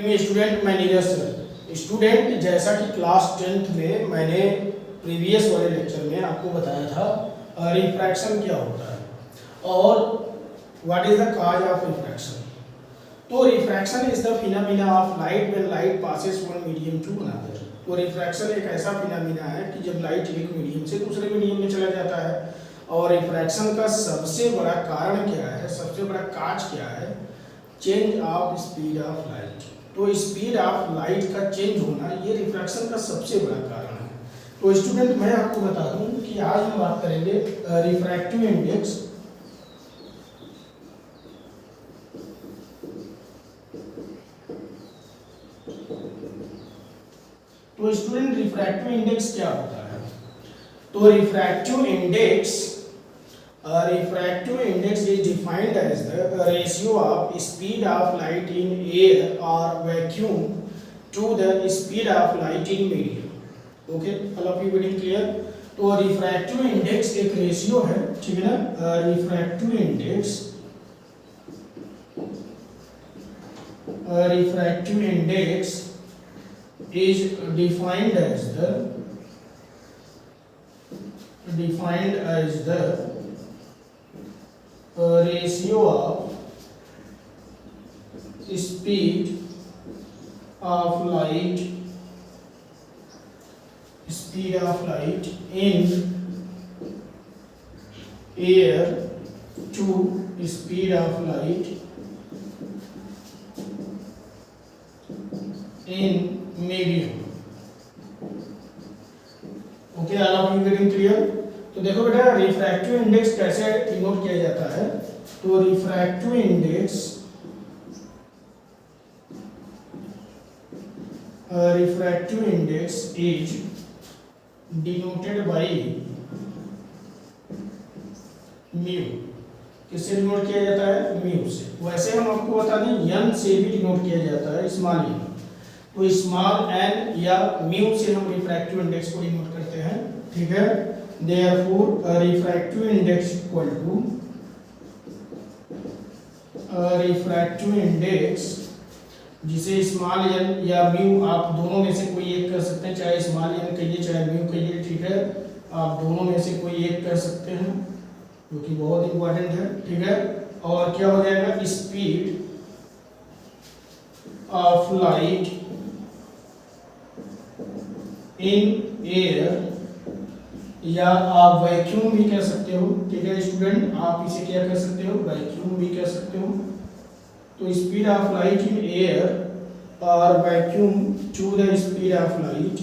Evening student, मैं Neeraj sir. Student, जैसा कि क्लास 10th में मैंने प्रीवियस वाले लेक्चर में आपको बताया था रिफ्रैक्शन क्या होता है और what is the cause of refraction. तो refraction is the phenomena of light when light passes one medium to another. तो रिफ्रैक्शन एक ऐसा फिनोमेना है कि जब लाइट एक मीडियम से दूसरे मीडियम में चला जाता है। और रिफ्रैक्शन का सबसे बड़ा कारण क्या है, सबसे बड़ा काज क्या है? Change of speed of light. तो स्पीड ऑफ लाइट का चेंज होना ये रिफ्रैक्शन का सबसे बड़ा कारण है। तो स्टूडेंट, मैं आपको बता दूं कि आज हम बात करेंगे रिफ्रैक्टिव इंडेक्स। तो स्टूडेंट, रिफ्रैक्टिव इंडेक्स क्या होता है? तो refractive index is defined as the ratio of speed of light in air or vacuum to the speed of light in medium. Okay, all of you getting clear? तो refractive index एक ratio है, ठीक है ना। Refractive index is defined as the ratio of speed of light in air to speed of light in medium. Okay, all of you getting clear? तो देखो बेटा, refractive index कैसे डिनोट किया जाता है। तो refractive index is denoted by mu. किससे denote किया जाता है? म्यू से। वैसे हम आपको बता दें एन से भी डिनोट किया जाता है, स्मॉल एन। तो स्मॉल एन या म्यू से हम रिफ्रैक्टिव इंडेक्स को डिनोट करते हैं, ठीक है। Therefore, refractive index जिसे स्मॉल एन या म्यू, आप दोनों में से कोई एक कर सकते हैं, चाहे स्मॉल एन कहिए चाहे म्यू कहिए, ठीक है। आप दोनों में से कोई एक कर सकते हैं, जो कि बहुत इंपॉर्टेंट है, ठीक है। और क्या हो जाएगा? Speed of light in air, या आप वैक्यूम भी कह सकते हो, ठीक है स्टूडेंट। आप इसे क्या कह सकते हो? वैक्यूम भी कह सकते हो। तो speed of light in air और vacuum to the speed of light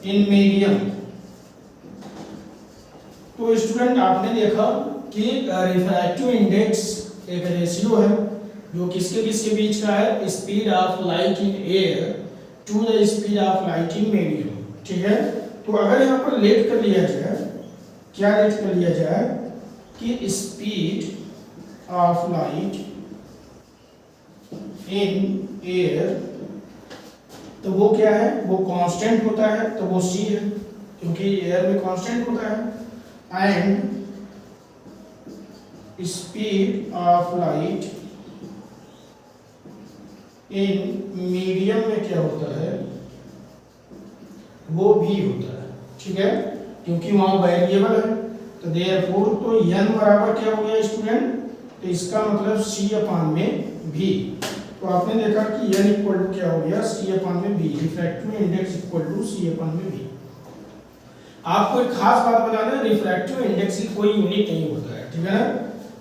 in medium. तो स्टूडेंट, आपने देखा कि रिफ्रैक्टिव इंडेक्स एक रेशियो है जो किसके किसके बीच का है? Speed of light in air to the speed of light in medium, ठीक है। तो अगर यहाँ पर लेट कर लिया जाए, क्या लेट कर लिया जाए कि speed of light in air, तो वो क्या है? वो कांस्टेंट होता है, तो वो c है, क्योंकि एयर में कांस्टेंट होता है। And speed of light in medium में क्या होता है? वो भी होता है, ठीक है, क्योंकि वहां वेरिएबल है। तो देयरफॉर तो n बराबर क्या हो गया स्टूडेंट? तो इसका मतलब c अपान में v। तो आपने देखा कि n इक्वल टू क्या हो गया? c अपान में v। Refractive index equal to c upon में v। आपको एक खास बात बता दें, रिफ्रैक्टिव इंडेक्स की कोई यूनिट नहीं होता है, ठीक है ना।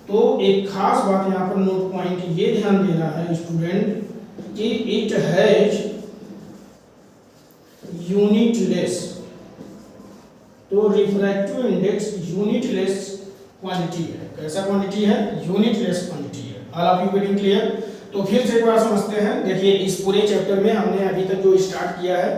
तो एक खास बात यहाँ पर नोट पॉइंट ये ध्यान देना है स्टूडेंट कि इट हैज यूनिटलेस। तो रिफ्रैक्टिव इंडेक्स यूनिटलेस क्वांटिटी है। कैसा क्वांटिटी है? यूनिटलेस क्वांटिटी है। All of you getting clear? तो फिर से एक बार समझते हैं। देखिए, इस पूरे चैप्टर में हमने अभी तक जो स्टार्ट किया है,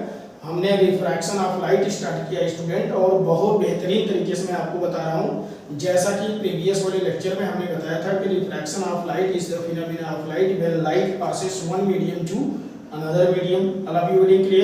हमने रिफ्रैक्शन ऑफ लाइट स्टार्ट किया स्टूडेंट, और बहुत बेहतरीन तरीके से मैं आपको बता रहा हूँ। जैसा कि प्रीवियस वाले लेक्चर में हमने बताया था कि refraction of light is the phenomena of light when light passes one medium to another medium. All of you getting clear?